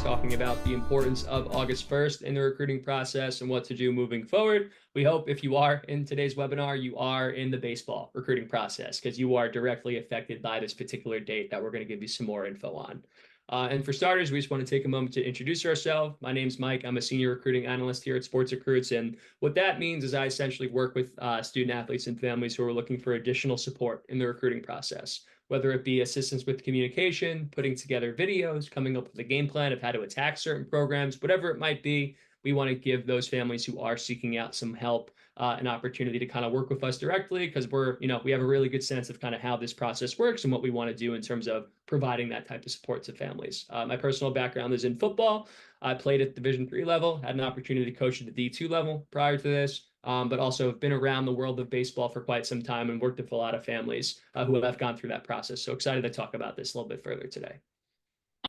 talking about the importance of August 1st in the recruiting process and what to do moving forward. We hope if you are in today's webinar, you are in the baseball recruiting process because you are directly affected by this particular date that we're going to give you some more info on. And for starters, we just want to take a moment to introduce ourselves. My name's Mike. I'm a senior recruiting analyst here at SportsRecruits. And what that means is I essentially work with student athletes and families who are looking for additional support in the recruiting process, whether it be assistance with communication, putting together videos, coming up with a game plan of how to attack certain programs, whatever it might be. We want to give those families who are seeking out some help an opportunity to kind of work with us directly because we have a really good sense of kind of how this process works and what we want to do in terms of providing that type of support to families. My personal background is in football. I played at Division III level, had an opportunity to coach at the D2 level prior to this, but also have been around the world of baseball for quite some time and worked with a lot of families who have gone through that process. So excited to talk about this a little bit further today.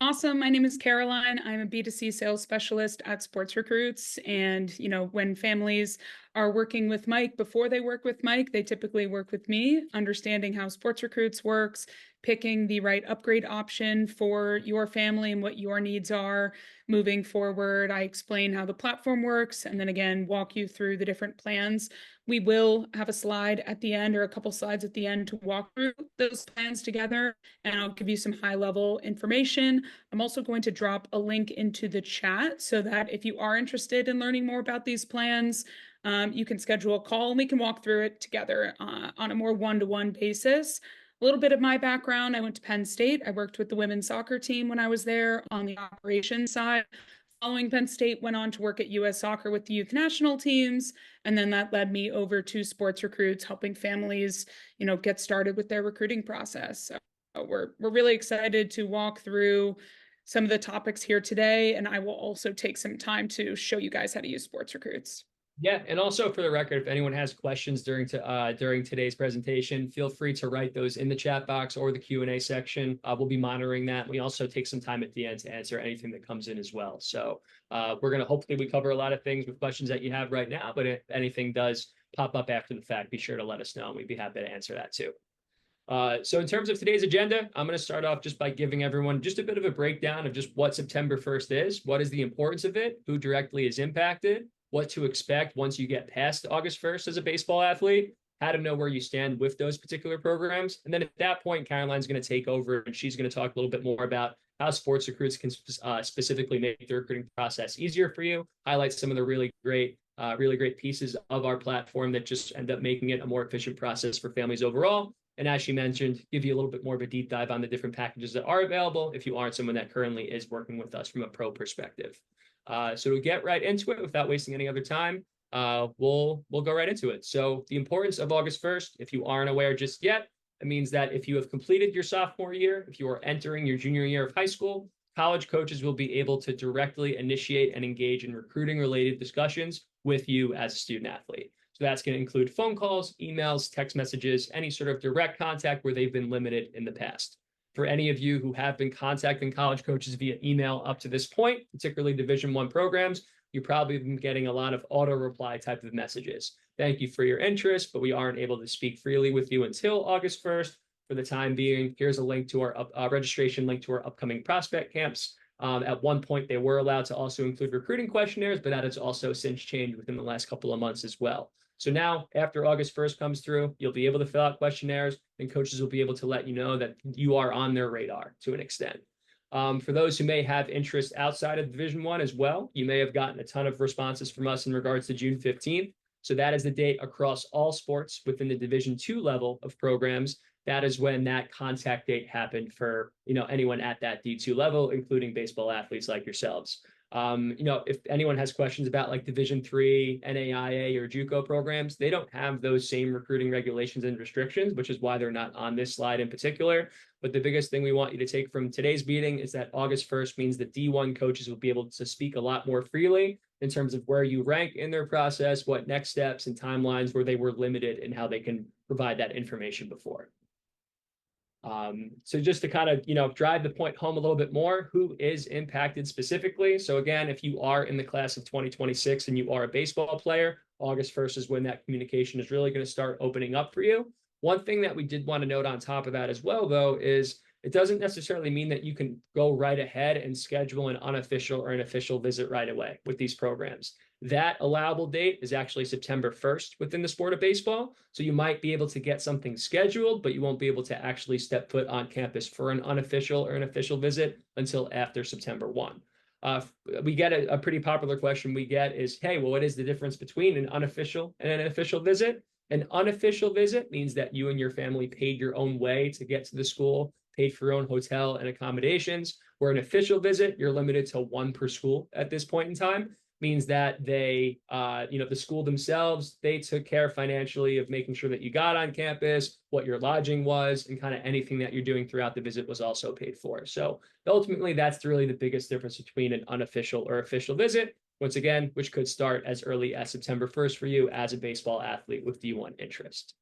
Awesome. My name is Caroline. I'm a B2C sales specialist at SportsRecruits. And, when families are working with Mike, before they work with Mike, they typically work with me, understanding how SportsRecruits works, picking the right upgrade option for your family and what your needs are moving forward. I explain how the platform works and then again, walk you through the different plans. We will have a slide at the end or a couple slides at the end to walk through those plans together, and I'll give you some high-level information. I'm also going to drop a link into the chat so that if you are interested in learning more about these plans, you can schedule a call and we can walk through it together on a more one-to-one basis. A little bit of my background: I went to Penn State. I worked with the women's soccer team when I was there on the operations side. Following Penn State, went on to work at U.S. Soccer with the youth national teams, and then that led me over to SportsRecruits, helping families, get started with their recruiting process. So we're really excited to walk through some of the topics here today, and I will also take some time to show you guys how to use SportsRecruits. Yeah, and also for the record, if anyone has questions during today's presentation, feel free to write those in the chat box or the Q&A section. We'll be monitoring that. We also take some time at the end to answer anything that comes in as well. So we're going to hopefully we cover a lot of things with questions that you have right now, but if anything does pop up after the fact, be sure to let us know, and we'd be happy to answer that too. So in terms of today's agenda, I'm going to start off just by giving everyone just a bit of a breakdown of just what September 1st is, what is the importance of it, who directly is impacted, what to expect once you get past August 1st as a baseball athlete, how to know where you stand with those particular programs. And then at that point, Caroline's going to take over and she's going to talk a little bit more about how SportsRecruits can specifically make the recruiting process easier for you, highlight some of the really great pieces of our platform that just end up making it a more efficient process for families overall. And as she mentioned, give you a little bit more of a deep dive on the different packages that are available if you aren't someone that currently is working with us from a pro perspective. So to get right into it without wasting any other time, we'll go right into it. So the importance of August 1st, if you aren't aware just yet, it means that if you have completed your sophomore year, if you are entering your junior year of high school, college coaches will be able to directly initiate and engage in recruiting related discussions with you as a student athlete. So that's going to include phone calls, emails, text messages, any sort of direct contact where they've been limited in the past. For any of you who have been contacting college coaches via email up to this point, particularly Division I programs, you've probably been getting a lot of auto reply type of messages. Thank you for your interest, but we aren't able to speak freely with you until August 1st. For the time being, here's a link to our registration link to our upcoming prospect camps. At one point, they were allowed to also include recruiting questionnaires, but that has also since changed within the last couple of months as well. So now, after August 1st comes through, you'll be able to fill out questionnaires, and coaches will be able to let you know that you are on their radar to an extent. For those who may have interest outside of Division I as well, you may have gotten a ton of responses from us in regards to June 15th. So that is the date across all sports within the Division II level of programs. That is when that contact date happened for anyone at that D2 level, including baseball athletes like yourselves. If anyone has questions about like Division III, NAIA, or JUCO programs, they don't have those same recruiting regulations and restrictions, which is why they're not on this slide in particular. But the biggest thing we want you to take from today's meeting is that August 1st means that D1 coaches will be able to speak a lot more freely in terms of where you rank in their process, what next steps and timelines where they were limited and how they can provide that information before. So just to kind of, drive the point home a little bit more, who is impacted specifically. So again, if you are in the class of 2026 and you are a baseball player, August 1st is when that communication is really going to start opening up for you. One thing that we did want to note on top of that as well, though, is it doesn't necessarily mean that you can go right ahead and schedule an unofficial or an official visit right away with these programs. That allowable date is actually September 1st within the sport of baseball. So you might be able to get something scheduled, but you won't be able to actually step foot on campus for an unofficial or an official visit until after September 1. We get a pretty popular question we get is, hey, well, what is the difference between an unofficial and an official visit? An unofficial visit means that you and your family paid your own way to get to the school, paid for your own hotel and accommodations. Where an official visit, you're limited to one per school at this point in time, means that they, the school themselves, they took care financially of making sure that you got on campus, what your lodging was, and kind of anything that you're doing throughout the visit was also paid for. So ultimately, that's really the biggest difference between an unofficial or official visit. Once again, which could start as early as September 1st for you as a baseball athlete with D1 interest.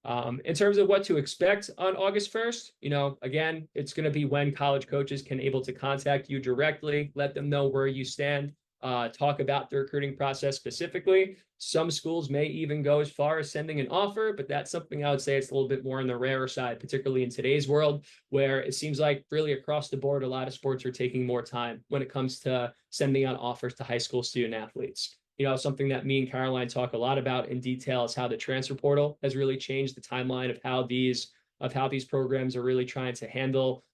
In terms of what to expect on August 1st, again, it's going to be when college coaches can able to contact you directly, let them know where you stand, talk about the recruiting process specifically. Some schools may even go as far as sending an offer, but that's something I would say it's a little bit more on the rarer side, particularly in today's world, where it seems like really across the board, a lot of sports are taking more time when it comes to sending out offers to high school student athletes. Something that me and Caroline talk a lot about in detail is how the transfer portal has really changed the timeline of how these programs are really trying to handle,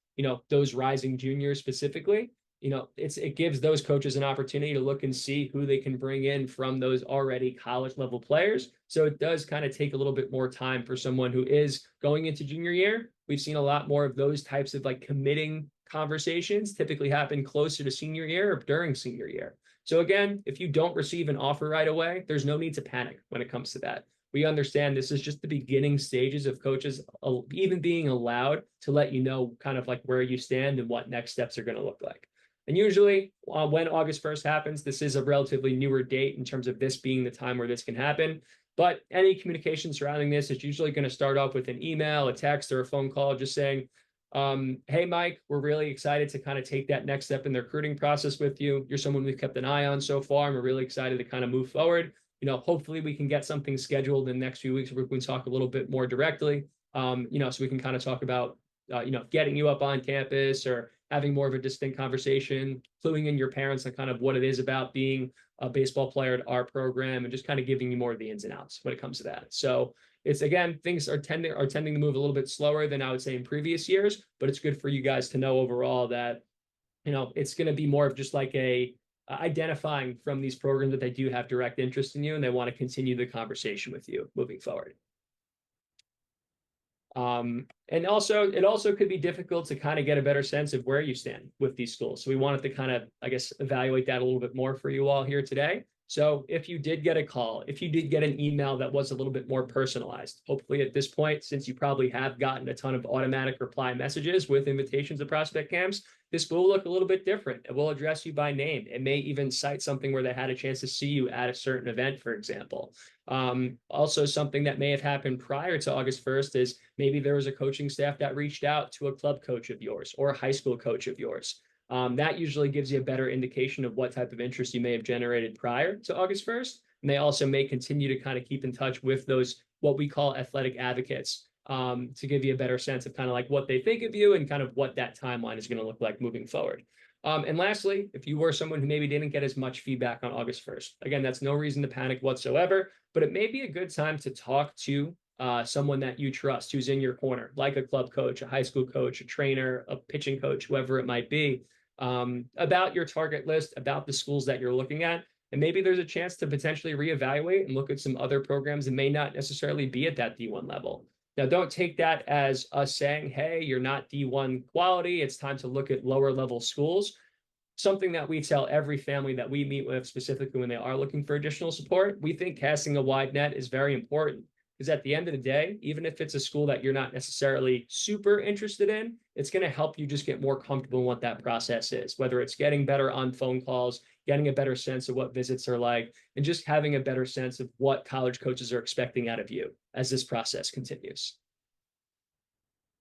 those rising juniors specifically. It gives those coaches an opportunity to look and see who they can bring in from those already college level players. So it does kind of take a little bit more time for someone who is going into junior year. We've seen a lot more of those types of like committing conversations typically happen closer to senior year or during senior year. So again, if you don't receive an offer right away, there's no need to panic when it comes to that. We understand this is just the beginning stages of coaches even being allowed to let you know kind of like where you stand and what next steps are going to look like. And usually when August 1st happens, this is a relatively newer date in terms of this being the time where this can happen. But any communication surrounding this is usually going to start off with an email, a text, or a phone call just saying, hey, Mike, we're really excited to kind of take that next step in the recruiting process with you. You're someone we've kept an eye on so far, and we're really excited to kind of move forward. Hopefully we can get something scheduled in the next few weeks where we can talk a little bit more directly, so we can kind of talk about, getting you up on campus or having more of a distinct conversation, cluing in your parents on kind of what it is about being a baseball player at our program and just kind of giving you more of the ins and outs when it comes to that. So it's, again, things are tending to move a little bit slower than I would say in previous years, but it's good for you guys to know overall that, it's going to be more of just like identifying from these programs that they do have direct interest in you and they want to continue the conversation with you moving forward. And also, it also could be difficult to kind of get a better sense of where you stand with these schools. So we wanted to kind of, I guess, evaluate that a little bit more for you all here today. So if you did get a call, if you did get an email that was a little bit more personalized, hopefully at this point, since you probably have gotten a ton of automatic reply messages with invitations to prospect camps, this will look a little bit different. It will address you by name. It may even cite something where they had a chance to see you at a certain event, for example. Also, something that may have happened prior to August 1st is maybe there was a coaching staff that reached out to a club coach of yours or a high school coach of yours. That usually gives you a better indication of what type of interest you may have generated prior to August 1st. And they also may continue to kind of keep in touch with those, what we call athletic advocates, to give you a better sense of kind of like what they think of you and kind of what that timeline is going to look like moving forward. And lastly, if you were someone who maybe didn't get as much feedback on August 1st, again, that's no reason to panic whatsoever, but it may be a good time to talk to someone that you trust who's in your corner, like a club coach, a high school coach, a trainer, a pitching coach, whoever it might be, about your target list, about the schools that you're looking at. And maybe there's a chance to potentially reevaluate and look at some other programs that may not necessarily be at that D1 level. Now, don't take that as us saying, hey, you're not D1 quality. It's time to look at lower level schools. Something that we tell every family that we meet with, specifically when they are looking for additional support, we think casting a wide net is very important. Because at the end of the day, even if it's a school that you're not necessarily super interested in, it's going to help you just get more comfortable in what that process is, whether it's getting better on phone calls, getting a better sense of what visits are like, and just having a better sense of what college coaches are expecting out of you as this process continues.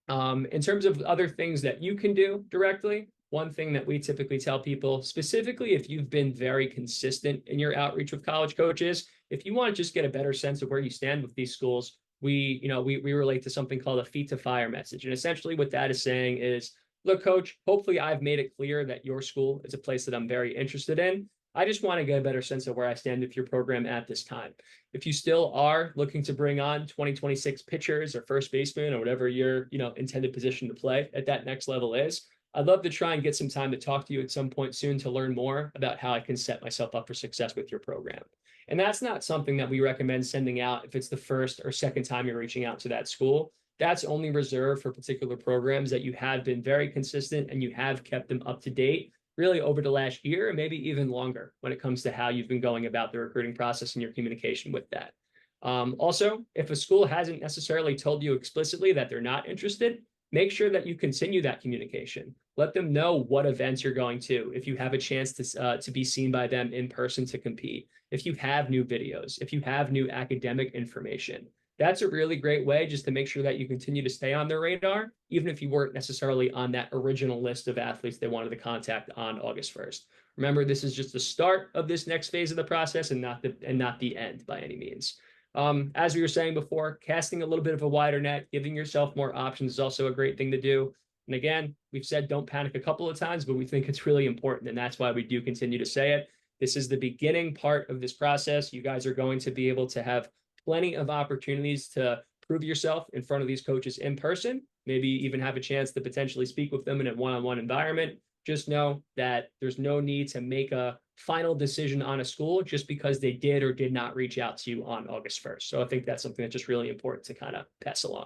In terms of other things that you can do directly, one thing that we typically tell people, specifically if you've been very consistent in your outreach with college coaches, if you want to just get a better sense of where you stand with these schools, we relate to something called a feet to fire message. And essentially what that is saying is, look, coach, hopefully I've made it clear that your school is a place that I'm very interested in. I just want to get a better sense of where I stand with your program at this time. If you still are looking to bring on 2026 pitchers or first baseman or whatever your, intended position to play at that next level is, I'd love to try and get some time to talk to you at some point soon to learn more about how I can set myself up for success with your program. And that's not something that we recommend sending out if it's the first or second time you're reaching out to that school. That's only reserved for particular programs that you have been very consistent and you have kept them up to date really over the last year, and maybe even longer when it comes to how you've been going about the recruiting process and your communication with that. Also, if a school hasn't necessarily told you explicitly that they're not interested, make sure that you continue that communication. Let them know what events you're going to, if you have a chance to be seen by them in person to compete, if you have new videos, if you have new academic information. That's a really great way just to make sure that you continue to stay on their radar, even if you weren't necessarily on that original list of athletes they wanted to contact on August 1st. Remember, this is just the start of this next phase of the process and not the end by any means. As we were saying before, casting a little bit of a wider net, giving yourself more options is also a great thing to do. And again, we've said don't panic a couple of times, but we think it's really important. And that's why we do continue to say it. This is the beginning part of this process. You guys are going to be able to have plenty of opportunities to prove yourself in front of these coaches in person, maybe even have a chance to potentially speak with them in a one-on-one environment. Just know that there's no need to make a final decision on a school just because they did or did not reach out to you on August 1st. So I think that's something that's just really important to kind of pass along.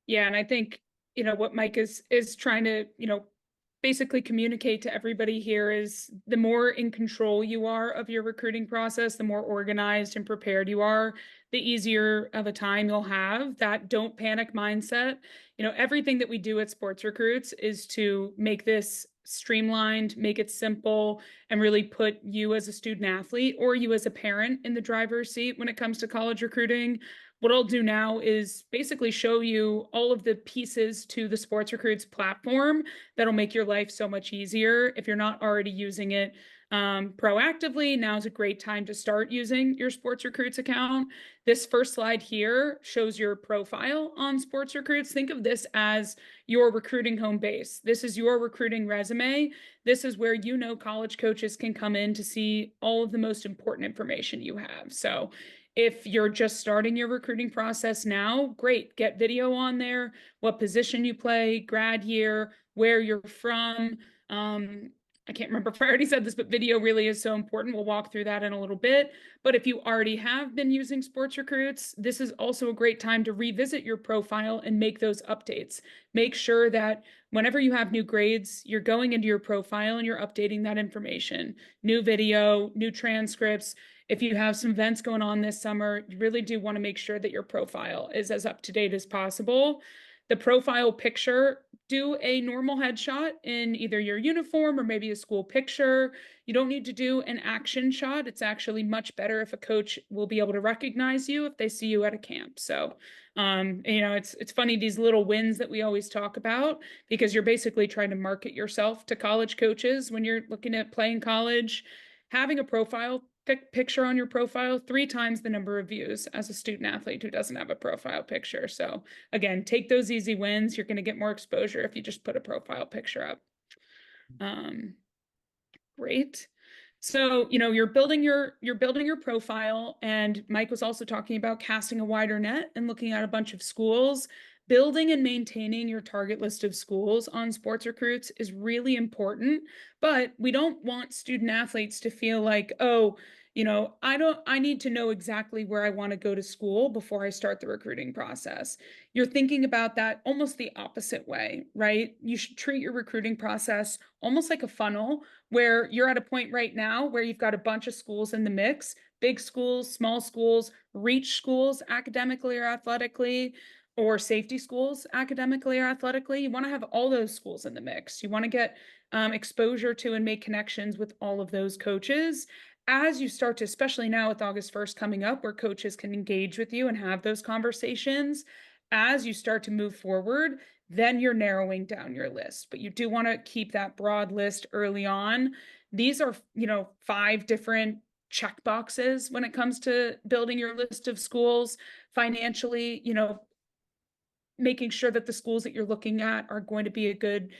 Yeah, and I think, what Mike is trying to, basically communicate to everybody here is the more in control you are of your recruiting process, the more organized and prepared you are, the easier of a time you'll have. That don't panic mindset. Everything that we do at Sports Recruits is to make this streamlined, make it simple, and really put you as a student athlete or you as a parent in the driver's seat when it comes to college recruiting. What I'll do now is basically show you all of the pieces to the Sports Recruits platform that'll make your life so much easier. If you're not already using it proactively, now's a great time to start using your Sports Recruits account. This first slide here shows your profile on Sports Recruits. Think of this as your recruiting home base. This is your recruiting resume. This is where college coaches can come in to see all of the most important information you have. So if you're just starting your recruiting process now, great, get video on there, what position you play, grad year, where you're from. I can't remember if I already said this, but video really is so important. We'll walk through that in a little bit. But if you already have been using Sports Recruits, this is also a great time to revisit your profile and make those updates. Make sure that whenever you have new grades, you're going into your profile and you're updating that information. New video, new transcripts. If you have some events going on this summer, you really do want to make sure that your profile is as up to date as possible. The profile picture, do a normal headshot in either your uniform or maybe a school picture. You don't need to do an action shot. It's actually much better if a coach will be able to recognize you if they see you at a camp. So, it's funny, these little wins that we always talk about, because you're basically trying to market yourself to college coaches when you're looking at playing college. Having a profile picture on your profile, 3 times the number of views as a student athlete who doesn't have a profile picture. So again, take those easy wins. You're going to get more exposure if you just put a profile picture up. Great. So, you're building your profile, and Mike was also talking about casting a wider net and looking at a bunch of schools. Building and maintaining your target list of schools on Sports Recruits is really important, but we don't want student athletes to feel like, oh, I need to know exactly where I want to go to school before I start the recruiting process. You're thinking about that almost the opposite way, right? You should treat your recruiting process almost like a funnel, where you're at a point right now where you've got a bunch of schools in the mix, big schools, small schools, reach schools academically or athletically, or safety schools academically or athletically. You want to have all those schools in the mix. You want to get exposure to and make connections with all of those coaches. As you start to, especially now with August 1st coming up, where coaches can engage with you and have those conversations, as you start to move forward, then you're narrowing down your list. But you do want to keep that broad list early on. These are, 5 different check boxes when it comes to building your list of schools financially, making sure that the schools that you're looking at are going to be a good,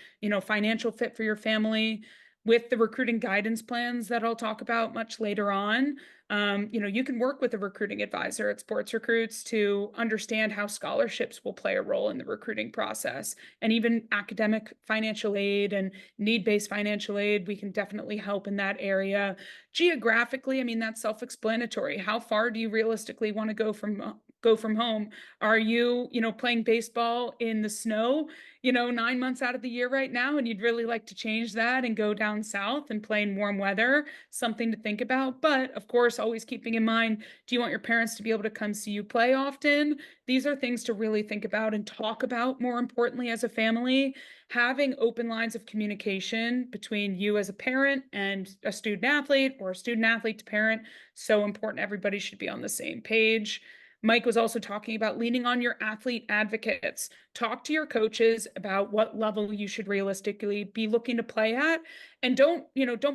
financial fit for your family. With the recruiting guidance plans that I'll talk about much later on, you can work with a recruiting advisor at Sports Recruits to understand how scholarships will play a role in the recruiting process, and even academic financial aid and need-based financial aid. We can definitely help in that area. Geographically, I mean, that's self-explanatory. How far do you realistically want to go from home? Are you, playing baseball in the snow, 9 months out of the year right now, and you'd really like to change that and go down south and play in warm weather? Something to think about. But of course, always keeping in mind, do you want your parents to be able to come see you play often? These are things to really think about and talk about, more importantly, as a family. Having open lines of communication between you as a parent and a student athlete, or a student athlete to parent, so important. Everybody should be on the same page. Mike was also talking about leaning on your athlete advocates. Talk to your coaches about what level you should realistically be looking to play at. And don't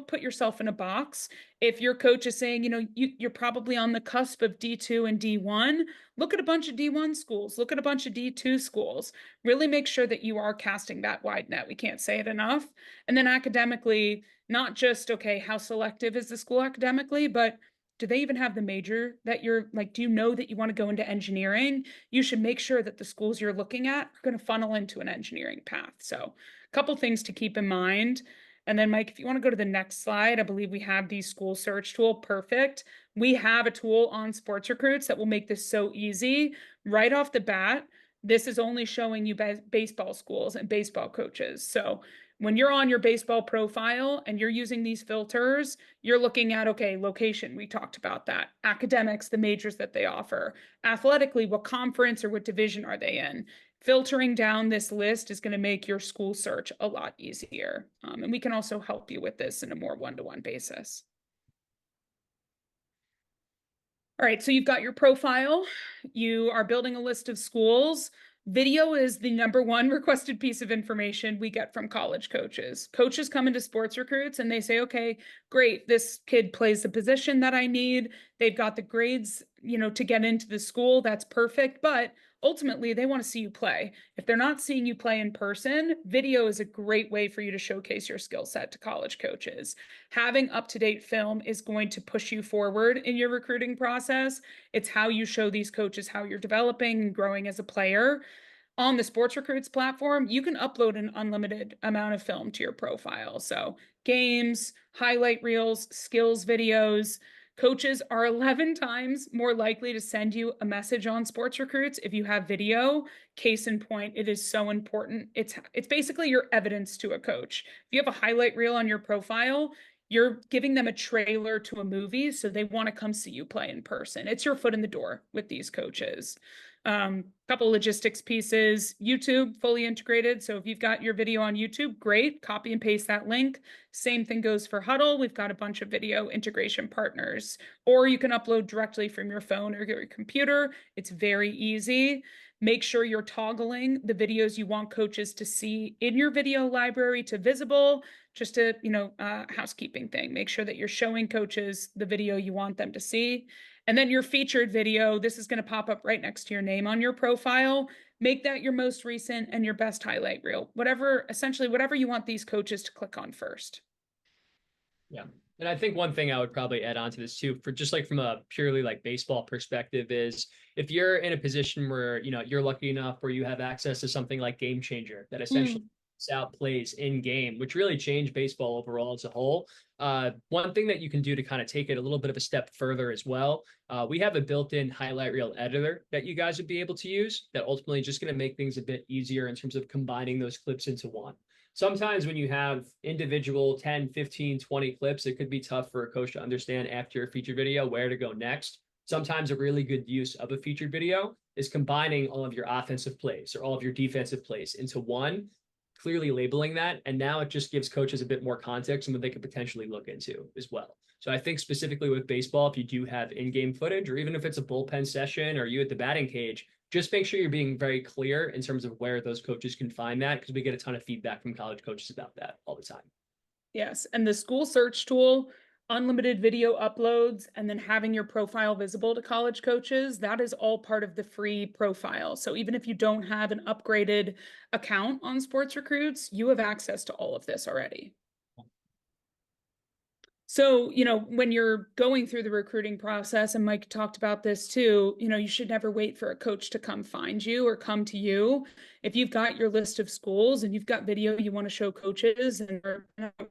put yourself in a box. If your coach is saying, you're probably on the cusp of D2 and D1, look at a bunch of D1 schools, look at a bunch of D2 schools. Really make sure that you are casting that wide net. We can't say it enough. And then academically, not just, okay, how selective is the school academically, but do they even have the major that you're like, do you know that you want to go into engineering? You should make sure that the schools you're looking at are going to funnel into an engineering path. So a couple things to keep in mind. And then Mike, if you want to go to the next slide, I believe we have the school search tool. Perfect. We have a tool on Sports Recruits that will make this so easy. Right off the bat, this is only showing you baseball schools and baseball coaches. So when you're on your baseball profile and you're using these filters, you're looking at, okay, location, we talked about that. Academics, the majors that they offer. Athletically, what conference or what division are they in? Filtering down this list is going to make your school search a lot easier. And we can also help you with this in a more one-to-one basis. All right, so you've got your profile. You are building a list of schools. Video is the #1 requested piece of information we get from college coaches. Coaches come into Sports Recruits and they say, okay, great, this kid plays the position that I need. They've got the grades, to get into the school. That's perfect. But ultimately, they want to see you play. If they're not seeing you play in person, video is a great way for you to showcase your skill set to college coaches. Having up-to-date film is going to push you forward in your recruiting process. It's how you show these coaches how you're developing and growing as a player. On the Sports Recruits platform, you can upload an unlimited amount of film to your profile. So games, highlight reels, skills videos. Coaches are 11 times more likely to send you a message on Sports Recruits if you have video. Case in point, it is so important. It's basically your evidence to a coach. If you have a highlight reel on your profile, you're giving them a trailer to a movie, so they want to come see you play in person. It's your foot in the door with these coaches. Couple logistics pieces. YouTube fully integrated. So if you've got your video on YouTube, great, copy and paste that link. Same thing goes for Huddle. We've got a bunch of video integration partners, or you can upload directly from your phone or your computer. It's very easy. Make sure you're toggling the videos you want coaches to see in your video library to visible. Just a housekeeping thing. Make sure that you're showing coaches the video you want them to see. And then your featured video, this is going to pop up right next to your name on your profile. Make that your most recent and your best highlight reel. Essentially whatever you want these coaches to click on first. Yeah. And I think one thing I would probably add on to this too, for just like from a purely like baseball perspective, is if you're in a position where, you're lucky enough where you have access to something like Game Changer that essentially out plays in game, which really changed baseball overall as a whole. One thing that you can do to kind of take it a little bit of a step further as well, we have a built-in highlight reel editor that you guys would be able to use that ultimately just going to make things a bit easier in terms of combining those clips into one. Sometimes when you have individual 10, 15, 20 clips, it could be tough for a coach to understand after a featured video where to go next. Sometimes a really good use of a featured video is combining all of your offensive plays or all of your defensive plays into one, clearly labeling that. And now it just gives coaches a bit more context and what they could potentially look into as well. So I think specifically with baseball, if you do have in-game footage, or even if it's a bullpen session or you at the batting cage, just make sure you're being very clear in terms of where those coaches can find that, because we get a ton of feedback from college coaches about that all the time. Yes. And the school search tool, unlimited video uploads, and then having your profile visible to college coaches, that is all part of the free profile. So even if you don't have an upgraded account on Sports Recruits, you have access to all of this already. So, when you're going through the recruiting process, and Mike talked about this too, you should never wait for a coach to come find you or come to you. If you've got your list of schools and you've got video you want to show coaches and,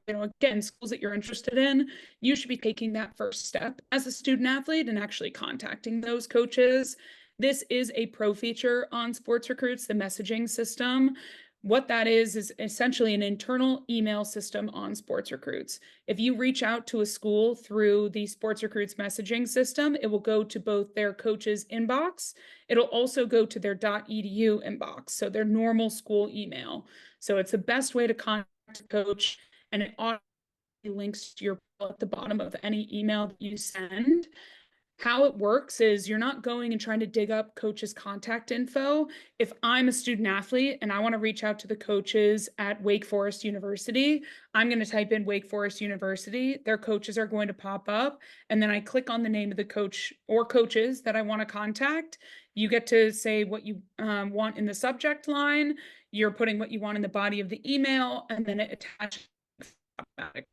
again, schools that you're interested in, you should be taking that first step as a student athlete and actually contacting those coaches. This is a pro feature on Sports Recruits, the messaging system. What that is essentially an internal email system on Sports Recruits. If you reach out to a school through the Sports Recruits messaging system, it will go to both their coach's inbox. It'll also go to their .edu inbox, so their normal school email. So it's the best way to contact a coach, and it automatically links to your at the bottom of any email that you send. How it works is you're not going and trying to dig up coaches' contact info. If I'm a student athlete and I want to reach out to the coaches at Wake Forest University, I'm going to type in Wake Forest University. Their coaches are going to pop up, and then I click on the name of the coach or coaches that I want to contact. You get to say what you want in the subject line. You're putting what you want in the body of the email, and then it attaches automatically.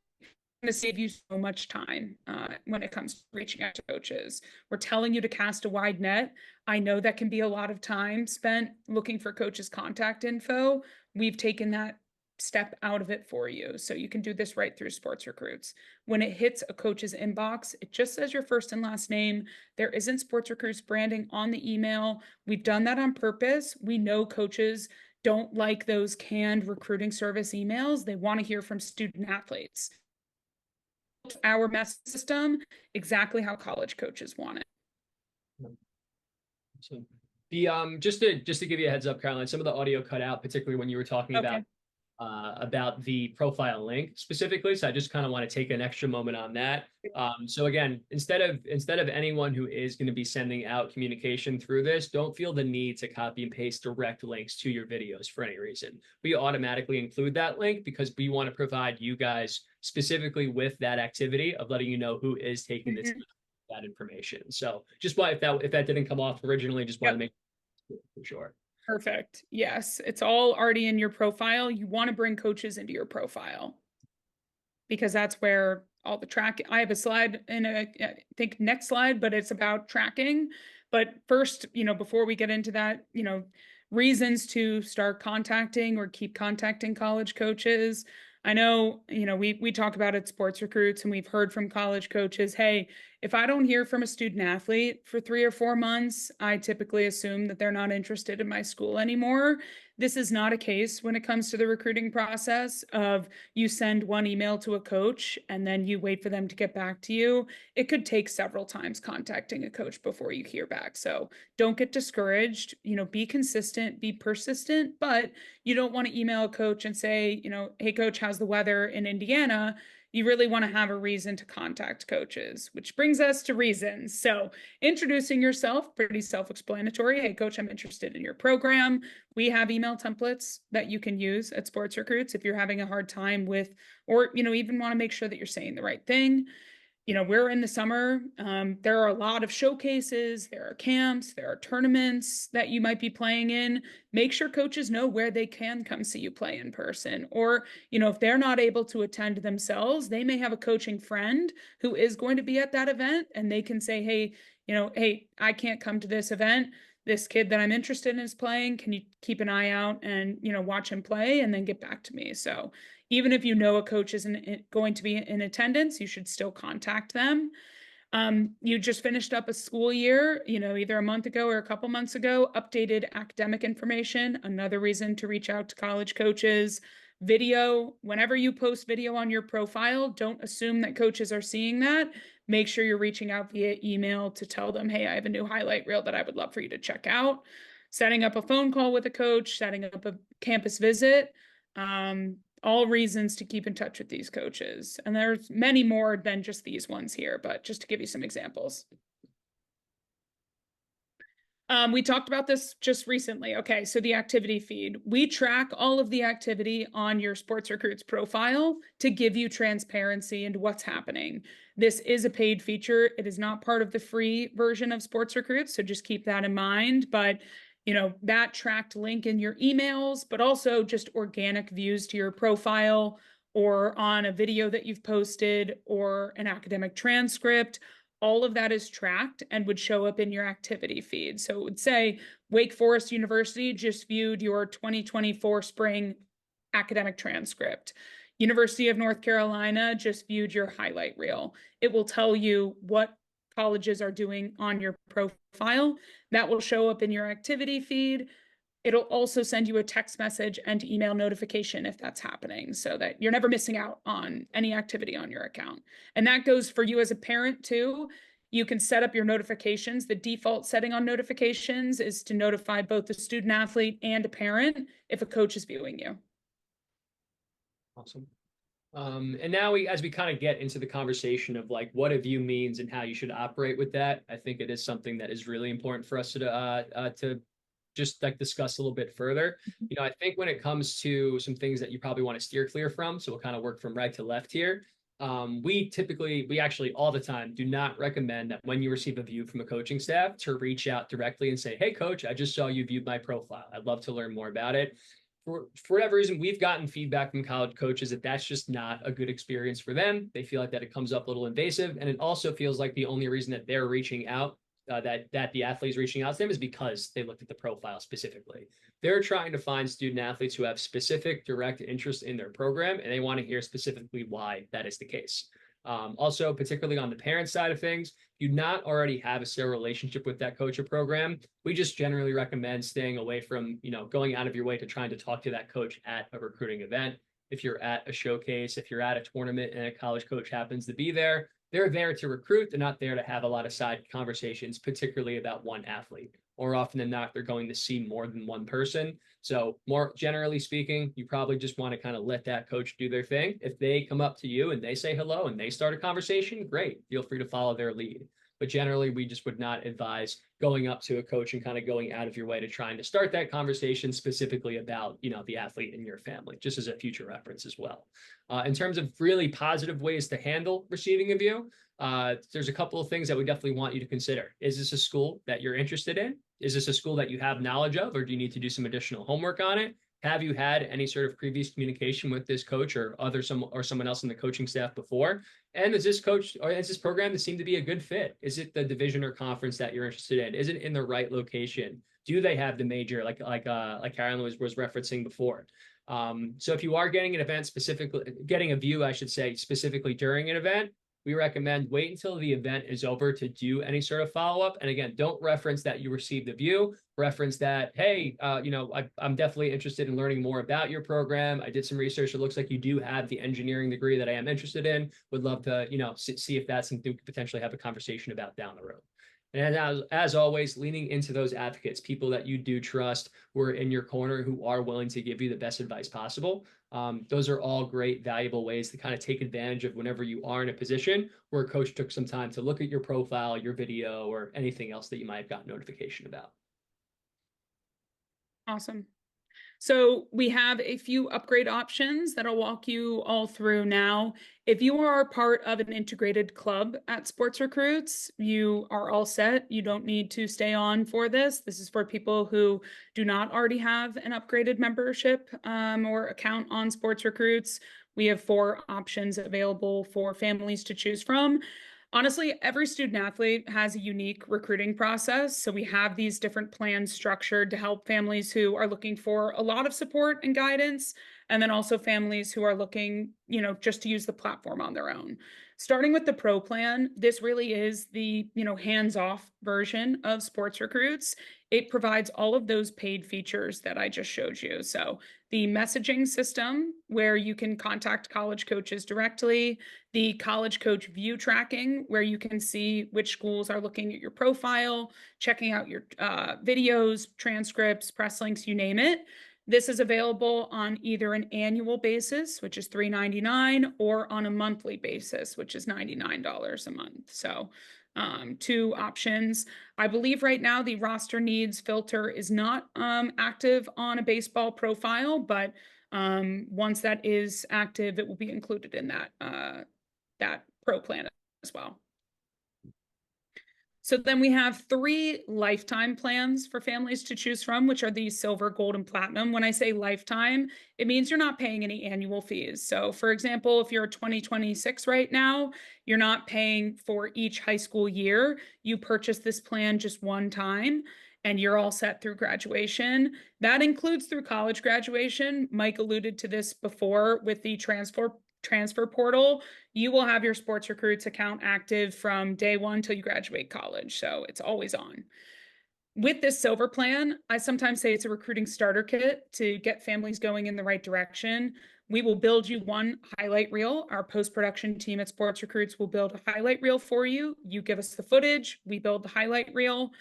To save you so much time when it comes to reaching out to coaches. We're telling you to cast a wide net. I know that can be a lot of time spent looking for coaches' contact info. We've taken that step out of it for you. So you can do this right through Sports Recruits. When it hits a coach's inbox, it just says your first and last name. There isn't Sports Recruits branding on the email. We've done that on purpose. We know coaches don't like those canned recruiting service emails. They want to hear from student athletes. Our message system exactly how college coaches want it. So the just to give you a heads up, Caroline, some of the audio cut out, particularly when you were talking about the profile link specifically. So I just kind of want to take an extra moment on that. So again, instead of anyone who is going to be sending out communication through this, don't feel the need to copy and paste direct links to your videos for any reason. We automatically include that link because we want to provide you guys specifically with that activity of letting you know who is taking this that information. So just why if that didn't come off originally, just want to make sure for sure. Perfect. Yes, it's all already in your profile. You want to bring coaches into your profile because that's where all the I have a slide in I think next slide, but it's about tracking. But first, before we get into that, reasons to start contacting or keep contacting college coaches. I know, we talk about it Sports Recruits, and we've heard from college coaches, hey, if I don't hear from a student athlete for 3 or 4 months, I typically assume that they're not interested in my school anymore. This is not a case when it comes to the recruiting process of you send one email to a coach and then you wait for them to get back to you. It could take several times contacting a coach before you hear back. So don't get discouraged, be consistent, be persistent, but you don't want to email a coach and say, hey coach, how's the weather in Indiana? You really want to have a reason to contact coaches, which brings us to reasons. So introducing yourself, pretty self-explanatory. Hey coach, I'm interested in your program. We have email templates that you can use at Sports Recruits if you're having a hard time with, or, even want to make sure that you're saying the right thing. We're in the summer. There are a lot of showcases, there are camps, there are tournaments that you might be playing in. Make sure coaches know where they can come see you play in person. Or, if they're not able to attend themselves, they may have a coaching friend who is going to be at that event and they can say, hey, hey, I can't come to this event. This kid that I'm interested in is playing. Can you keep an eye out and, watch him play and then get back to me? So even if a coach isn't going to be in attendance, you should still contact them. You just finished up a school year, either a month ago or a couple months ago, updated academic information, another reason to reach out to college coaches. Video, whenever you post video on your profile, don't assume that coaches are seeing that. Make sure you're reaching out via email to tell them, hey, I have a new highlight reel that I would love for you to check out. Setting up a phone call with a coach, setting up a campus visit. All reasons to keep in touch with these coaches. And there's many more than just these ones here, but just to give you some examples. We talked about this just recently. Okay, so the activity feed. We track all of the activity on your Sports Recruits profile to give you transparency into what's happening. This is a paid feature. It is not part of the free version of Sports Recruits, so just keep that in mind. But that tracked link in your emails, but also just organic views to your profile or on a video that you've posted or an academic transcript, all of that is tracked and would show up in your activity feed. So it would say Wake Forest University just viewed your 2024 spring academic transcript. University of North Carolina just viewed your highlight reel. It will tell you what colleges are doing on your profile. That will show up in your activity feed. It'll also send you a text message and email notification if that's happening so that you're never missing out on any activity on your account. And that goes for you as a parent too. You can set up your notifications. The default setting on notifications is to notify both the student athlete and a parent if a coach is viewing you. Awesome. And now as we kind of get into the conversation of like what a view means and how you should operate with that, I think it is something that is really important for us to just like discuss a little bit further. I think when it comes to some things that you probably want to steer clear from, so we'll kind of work from right to left here. We actually all the time do not recommend that when you receive a view from a coaching staff to reach out directly and say, hey, coach, I just saw you viewed my profile. I'd love to learn more about it. For whatever reason, we've gotten feedback from college coaches that that's just not a good experience for them. They feel like that it comes up a little invasive. And it also feels like the only reason that they're reaching out that the athlete is reaching out to them is because they looked at the profile specifically. They're trying to find student athletes who have specific direct interest in their program, and they want to hear specifically why that is the case. Also, particularly on the parent side of things, if you not already have a serial relationship with that coach or program, we just generally recommend staying away from, going out of your way to trying to talk to that coach at a recruiting event. If you're at a showcase, if you're at a tournament and a college coach happens to be there, they're there to recruit. They're not there to have a lot of side conversations, particularly about one athlete. More often than not, they're going to see more than one person. So more generally speaking, you probably just want to kind of let that coach do their thing. If they come up to you and they say hello and they start a conversation, great. Feel free to follow their lead. But generally, we just would not advise going up to a coach and kind of going out of your way to trying to start that conversation specifically about, the athlete in your family, just as a future reference as well. In terms of really positive ways to handle receiving a view, there's a couple of things that we definitely want you to consider. Is this a school that you're interested in? Is this a school that you have knowledge of, or do you need to do some additional homework on it? Have you had any sort of previous communication with this coach or someone else in the coaching staff before? And is this coach or is this program that seem to be a good fit? Is it the division or conference that you're interested in? Is it in the right location? Do they have the major like Carolyn was referencing before? So if you are getting a view, I should say, specifically during an event, we recommend wait until the event is over to do any sort of follow-up. And again, don't reference that you received a view, reference that, hey, I'm definitely interested in learning more about your program. I did some research. It looks like you do have the engineering degree that I am interested in. Would love to, see if that's something we could potentially have a conversation about down the road. And as always, leaning into those advocates, people that you do trust, who are in your corner, who are willing to give you the best advice possible. Those are all great, valuable ways to kind of take advantage of whenever you are in a position where a coach took some time to look at your profile, your video, or anything else that you might have got notification about. Awesome. So we have a few upgrade options that I'll walk you all through now. If you are part of an integrated club at Sports Recruits, you are all set. You don't need to stay on for this. This is for people who do not already have an upgraded membership or account on Sports Recruits. We have 4 options available for families to choose from. Honestly, every student athlete has a unique recruiting process. So we have these different plans structured to help families who are looking for a lot of support and guidance, and then also families who are looking, just to use the platform on their own. Starting with the pro plan, this really is the, hands-off version of Sports Recruits. It provides all of those paid features that I just showed you. So the messaging system where you can contact college coaches directly, the college coach view tracking where you can see which schools are looking at your profile, checking out your videos, transcripts, press links, you name it. This is available on either an annual basis, which is $3.99, or on a monthly basis, which is $99 a month. So two options. I believe right now the roster needs filter is not active on a baseball profile, but once that is active, it will be included in that pro plan as well. So then we have 3 lifetime plans for families to choose from, which are the silver, gold, and platinum. When I say lifetime, it means you're not paying any annual fees. So for example, if you're 2026 right now, you're not paying for each high school year. You purchase this plan just one time and you're all set through graduation. That includes through college graduation. Mike alluded to this before with the transfer portal. You will have your SportsRecruits account active from day one till you graduate college. So it's always on. With this silver plan, I sometimes say it's a recruiting starter kit to get families going in the right direction. We will build you one highlight reel. Our post-production team at SportsRecruits will build a highlight reel for you. You give us the footage, we build the highlight reel.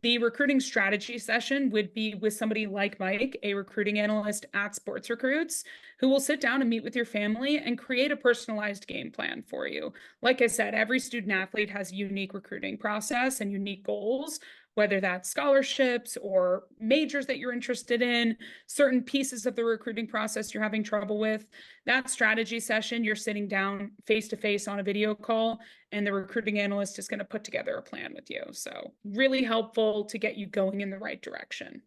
The recruiting strategy session would be with somebody like Mike, a recruiting analyst at SportsRecruits, who will sit down and meet with your family and create a personalized game plan for you. Like I said, every student athlete has a unique recruiting process and unique goals, whether that's scholarships or majors that you're interested in, certain pieces of the recruiting process you're having trouble with. That strategy session, you're sitting down face-to-face on a video call, and the recruiting analyst is going to put together a plan with you. So really helpful to get you going in the right direction.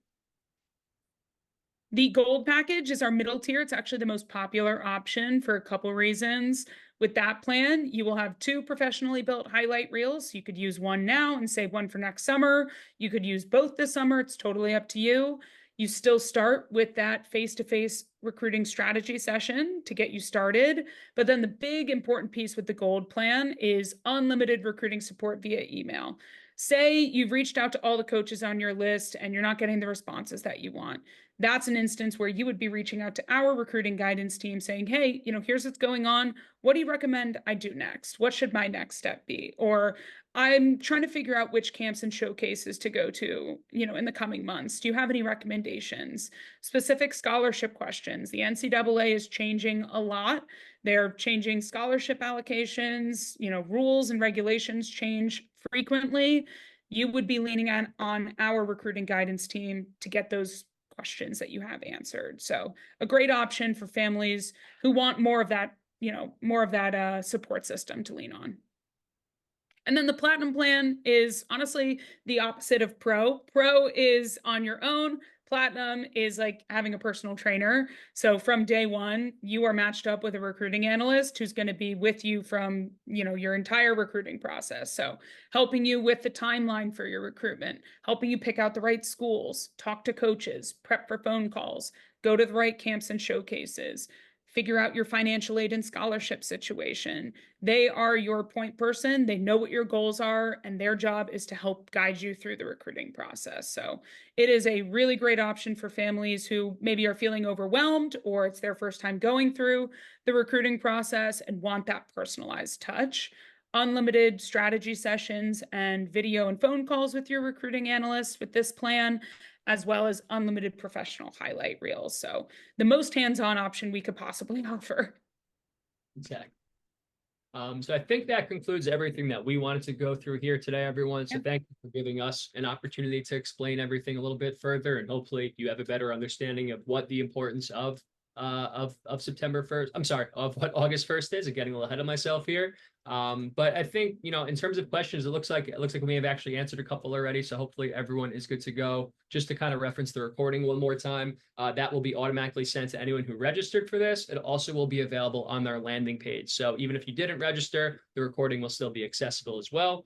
The gold package is our middle tier. It's actually the most popular option for a couple reasons. With that plan, you will have 2 professionally built highlight reels. You could use one now and save one for next summer. You could use both this summer. It's totally up to you. You still start with that face-to-face recruiting strategy session to get you started. But then the big important piece with the gold plan is unlimited recruiting support via email. Say you've reached out to all the coaches on your list and you're not getting the responses that you want. That's an instance where you would be reaching out to our recruiting guidance team saying, hey, here's what's going on. What do you recommend I do next? What should my next step be? Or I'm trying to figure out which camps and showcases to go to, in the coming months. Do you have any recommendations? Specific scholarship questions. The NCAA is changing a lot. They're changing scholarship allocations, rules and regulations change frequently. You would be leaning on our recruiting guidance team to get those questions that you have answered. So a great option for families who want more of that, support system to lean on. And then the platinum plan is honestly the opposite of pro. Pro is on your own. Platinum is like having a personal trainer. So from day one, you are matched up with a recruiting analyst who's going to be with you from, your entire recruiting process. So helping you with the timeline for your recruitment, helping you pick out the right schools, talk to coaches, prep for phone calls, go to the right camps and showcases, figure out your financial aid and scholarship situation. They are your point person. They know what your goals are, and their job is to help guide you through the recruiting process. So it is a really great option for families who maybe are feeling overwhelmed or it's their first time going through the recruiting process and want that personalized touch. Unlimited strategy sessions and video and phone calls with your recruiting analyst with this plan, as well as unlimited professional highlight reels. So the most hands-on option we could possibly offer. Exactly. So I think that concludes everything that we wanted to go through here today, everyone. So thank you for giving us an opportunity to explain everything a little bit further, and hopefully you have a better understanding of what the importance of September 1st, I'm sorry, of what August 1st is. I'm getting a little ahead of myself here. But I think, in terms of questions, it looks like we have actually answered a couple already. So hopefully everyone is good to go. Just to kind of reference the recording one more time, that will be automatically sent to anyone who registered for this. It also will be available on their landing page. So even if you didn't register, the recording will still be accessible as well.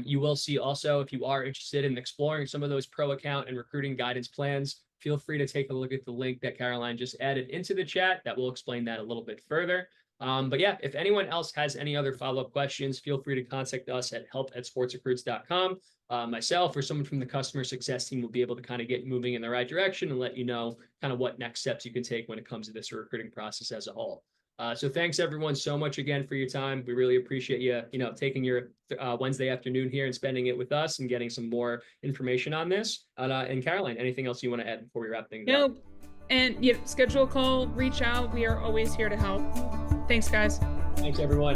You will see also, if you are interested in exploring some of those pro account and recruiting guidance plans, feel free to take a look at the link that Caroline just added into the chat. That will explain that a little bit further. But yeah, if anyone else has any other follow-up questions, feel free to contact us at help@sportsrecruits.com. Myself or someone from the customer success team will be able to kind of get moving in the right direction and let you know kind of what next steps you can take when it comes to this recruiting process as a whole. So thanks everyone so much again for your time. We really appreciate you, taking your Wednesday afternoon here and spending it with us and getting some more information on this. And Caroline, anything else you want to add before we wrap things up? No, and schedule a call, reach out. We are always here to help. Thanks, guys. Thanks, everyone.